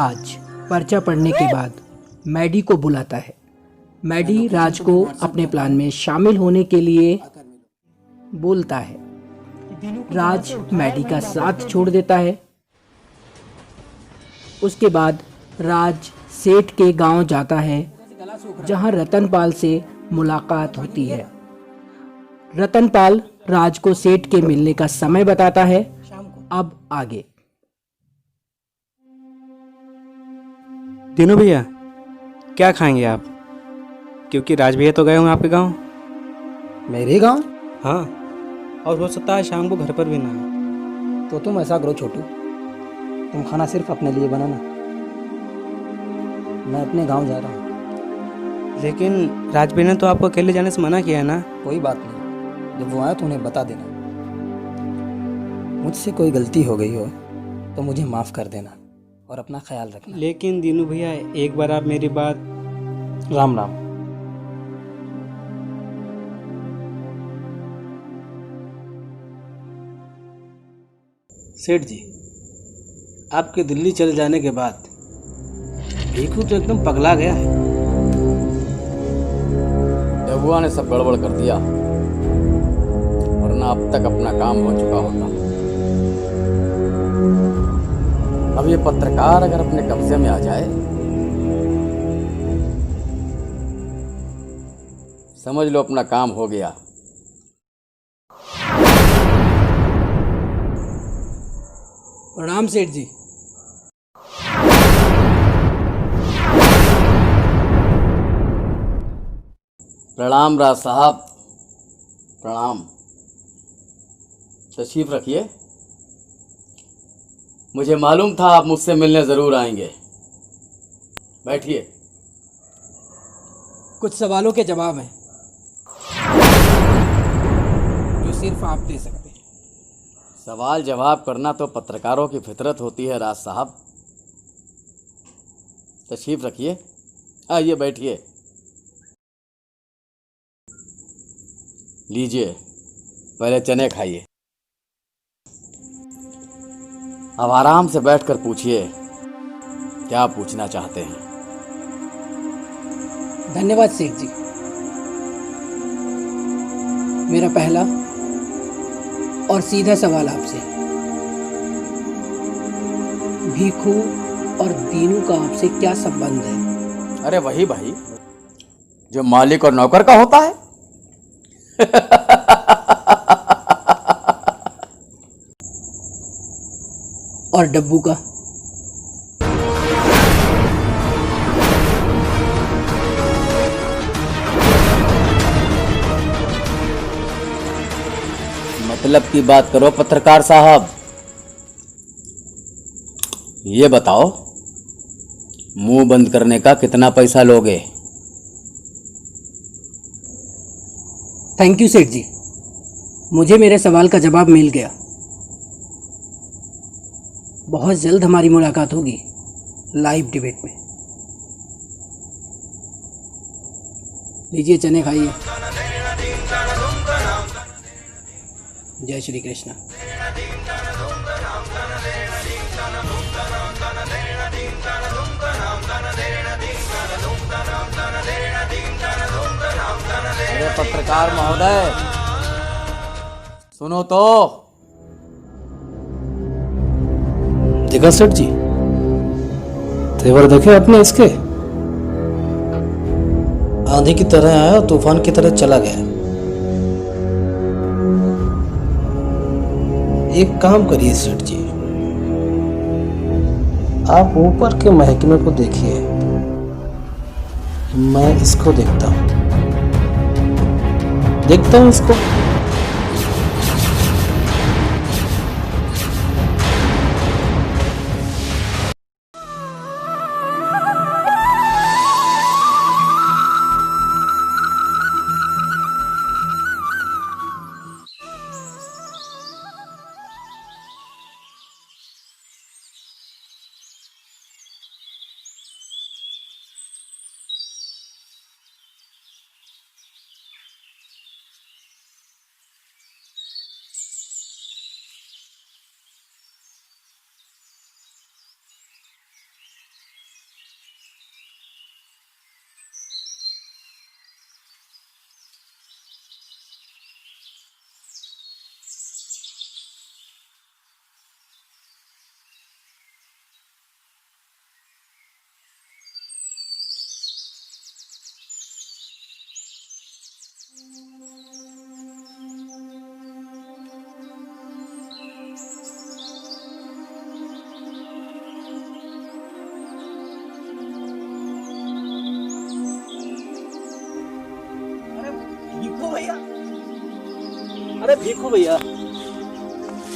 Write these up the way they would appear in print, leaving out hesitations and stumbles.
राज पर्चा पढ़ने के बाद मैडी को बुलाता है। मैडी राज को अपने प्लान में शामिल होने के लिए बोलता है। राज मैडी का साथ छोड़ देता है। उसके बाद राज सेठ के गांव जाता है, जहां रतनपाल से मुलाकात होती है। रतनपाल राज को सेठ के मिलने का समय बताता है। अब आगे। तीनों भैया क्या खाएंगे आप? क्योंकि राज भैया तो गए होंगे आपके गांव। मेरे गांव? हाँ, और हो सकता है शाम को घर पर भी ना आए। तो तुम ऐसा करो छोटू, तुम खाना सिर्फ अपने लिए बनाना, मैं अपने गांव जा रहा हूँ। लेकिन राज भैया ने तो आपको अकेले जाने से मना किया है ना। कोई बात नहीं, जब वो आए तो उन्हें बता देना। मुझसे कोई गलती हो गई हो तो मुझे माफ़ कर देना और अपना ख्याल रखना। लेकिन दीनू भैया एक बार आप मेरी बात। राम राम। सेठ जी, आपके दिल्ली चले जाने के बाद भीखू तो एकदम पगला गया है। डबुआ ने सब गड़बड़ कर दिया, वरना अब तक अपना काम हो चुका होता। अब ये पत्रकार अगर अपने कब्जे में आ जाए, समझ लो अपना काम हो गया। प्रणाम सेठ जी। प्रणाम राज साहब, प्रणाम। तशरीफ रखिए। मुझे मालूम था आप मुझसे मिलने ज़रूर आएंगे। बैठिए। कुछ सवालों के जवाब हैं जो सिर्फ आप दे सकते हैं। सवाल जवाब करना तो पत्रकारों की फितरत होती है राज साहब। तशरीफ रखिए, आइए बैठिए। लीजिए, पहले चने खाइए। अब आराम से बैठकर पूछिए, क्या पूछना चाहते हैं। धन्यवाद सेठ जी। मेरा पहला और सीधा सवाल आपसे, भीखू और दीनू का आपसे क्या संबंध है? अरे वही भाई जो मालिक और नौकर का होता है। और डब्बू का? मतलब की बात करो पत्रकार साहब। ये बताओ, मुंह बंद करने का कितना पैसा लोगे? थैंक यू सेठ जी, मुझे मेरे सवाल का जवाब मिल गया। बहुत जल्द हमारी मुलाकात होगी लाइव डिबेट में। लीजिए चने खाइए। जय श्री कृष्ण। अरे पत्रकार महोदय, सुनो तो। देखा सेठ जी, तेवर देखे अपने इसके। आंधी की तरह आया, तूफान की तरह चला गया। एक काम करिए सेठ जी, आप ऊपर के महकमे को देखिए, मैं इसको देखता हूँ इसको। अरे भीखू भैया,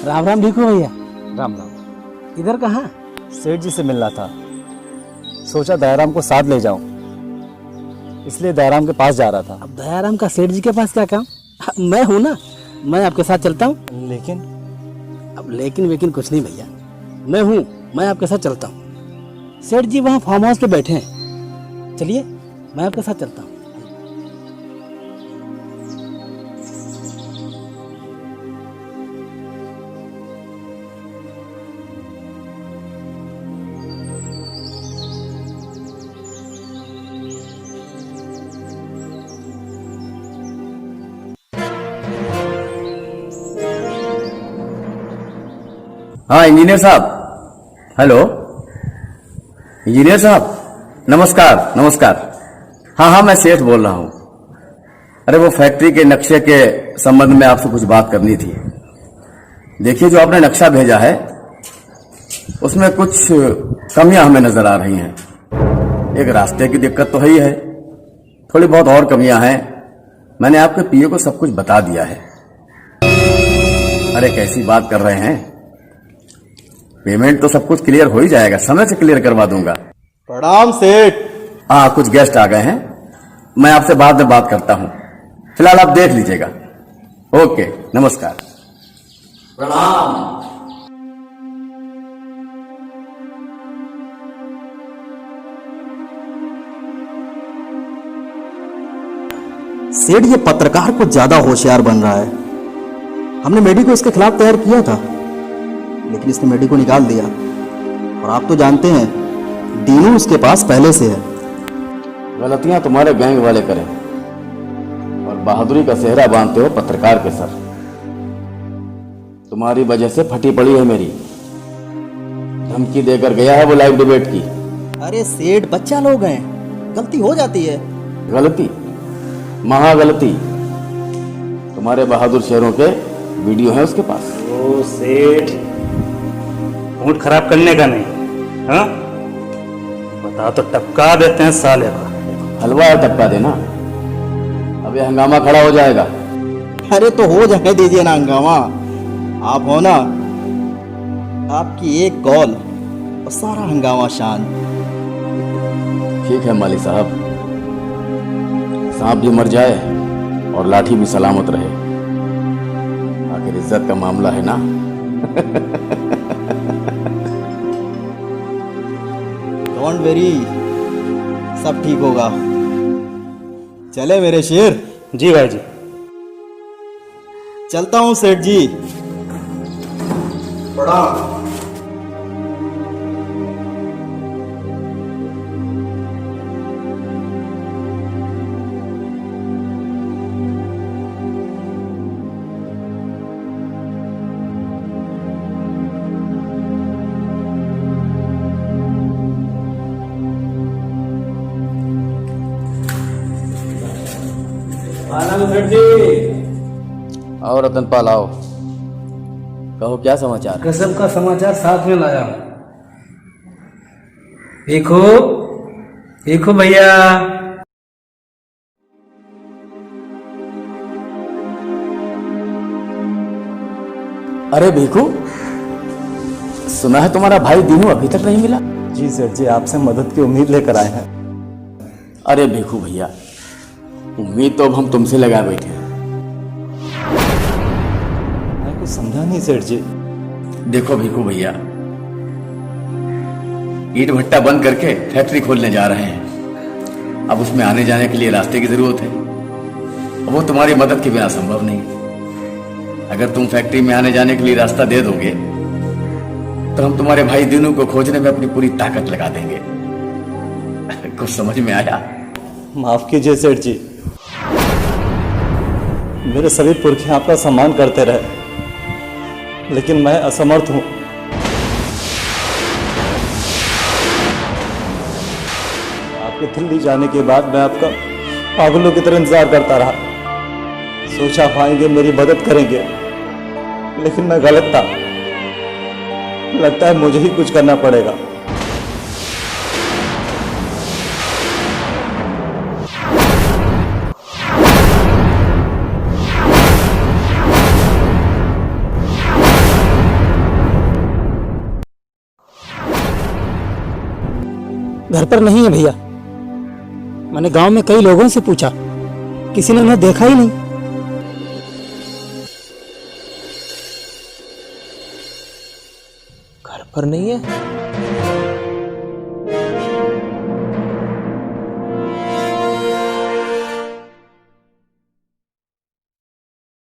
राम राम भीखू भैया। राम राम। इधर कहाँ? सेठ जी से मिलना था, सोचा दयाराम को साथ ले जाऊं, इसलिए दयाराम के पास जा रहा था। अब दयाराम का सेठ जी के पास क्या काम? मैं हूँ ना, मैं आपके साथ चलता हूँ। लेकिन अब लेकिन कुछ नहीं भैया, मैं हूँ, मैं आपके साथ चलता हूँ। सेठ जी वहाँ फार्म हाउस पे बैठे हैं, चलिए मैं आपके साथ चलता हूँ। हाँ इंजीनियर साहब, हेलो इंजीनियर साहब, नमस्कार नमस्कार। हाँ मैं सेठ बोल रहा हूँ। अरे वो फैक्ट्री के नक्शे के संबंध में आपसे कुछ बात करनी थी। देखिए जो आपने नक्शा भेजा है उसमें कुछ कमियां हमें नजर आ रही हैं। एक रास्ते की दिक्कत तो है ही है, थोड़ी बहुत और कमियां हैं। मैंने आपके पीए को सब कुछ बता दिया है। अरे कैसी बात कर रहे हैं, पेमेंट तो सब कुछ क्लियर हो ही जाएगा, समय से क्लियर करवा दूंगा। प्रणाम सेठ। हाँ कुछ गेस्ट आ गए हैं, मैं आपसे बाद में बात करता हूं, फिलहाल आप देख लीजिएगा। ओके नमस्कार। प्रणाम। सेठ ये पत्रकार कुछ ज्यादा होशियार बन रहा है। हमने मेडी को इसके खिलाफ तैयार किया था, लेकिन इसने मेडी को निकाल दिया। और आप तो जानते हैं दीनू इसके पास पहले से है। गलतियां तुम्हारे गैंग वाले करें और बहादुरी का सेहरा बांधते हो पत्रकार के सर। तुम्हारी वजह से फटी पड़ी है मेरी। धमकी देकर गया है वो लाइव डिबेट की। अरे सेठ बच्चा लोग हैं, गलती हो जाती है। गलती, महागलती। तुम्हारे बहादुर शेरों के वीडियो है उसके पास। ओ सेठ, मूड खराब करने का नहीं, हाँ? बता तो टपका देते हैं साले का। हलवा है टपका देना, अब ये हंगामा खड़ा हो जाएगा। अरे तो हो जाने दीजिए ना हंगामा। आप हो ना, आपकी एक कॉल और सारा हंगामा शांत। ठीक है माली साहब, सांप भी मर जाए और लाठी भी सलामत रहे, आखिर इज्जत का मामला है ना। डोंट वेरी, सब ठीक होगा। चले मेरे शेर। जी भाई जी। चलता हूँ सेठ जी। प्रणाम। और रतनपाल आओ, कहो क्या समाचार। गजब का समाचार साथ में लाया हूँ। देखो देखो भैया, अरे भीखू, सुना है तुम्हारा भाई दीनू अभी तक नहीं मिला। जी सेठ जी, आपसे मदद की उम्मीद लेकर आए हैं। अरे भीखू भैया, उम्मीद तो अब हम तुमसे लगा बैठे हैं। मैं कुछ समझा नहीं सेठ जी। देखो भीखू भैया, ईट भट्टा बंद करके फैक्ट्री खोलने जा रहे हैं। अब उसमें आने जाने के लिए रास्ते की जरूरत है, वो तुम्हारी मदद के बिना संभव नहीं। अगर तुम फैक्ट्री में आने जाने के लिए रास्ता दे दोगे तो हम तुम्हारे भाई दीनू को खोजने में अपनी पूरी ताकत लगा देंगे। कुछ समझ में आया? माफ कीजिए सेठ जी, मेरे सभी पुरखे आपका सम्मान करते रहे, लेकिन मैं असमर्थ हूं। आपके दिल्ली जाने के बाद मैं आपका पागलों की तरह इंतजार करता रहा। सोचा आप आएंगे, मेरी मदद करेंगे, लेकिन मैं गलत था। लगता है मुझे ही कुछ करना पड़ेगा। घर पर नहीं है भैया। मैंने गांव में कई लोगों से पूछा, किसी ने उन्हें देखा ही नहीं। घर पर नहीं है?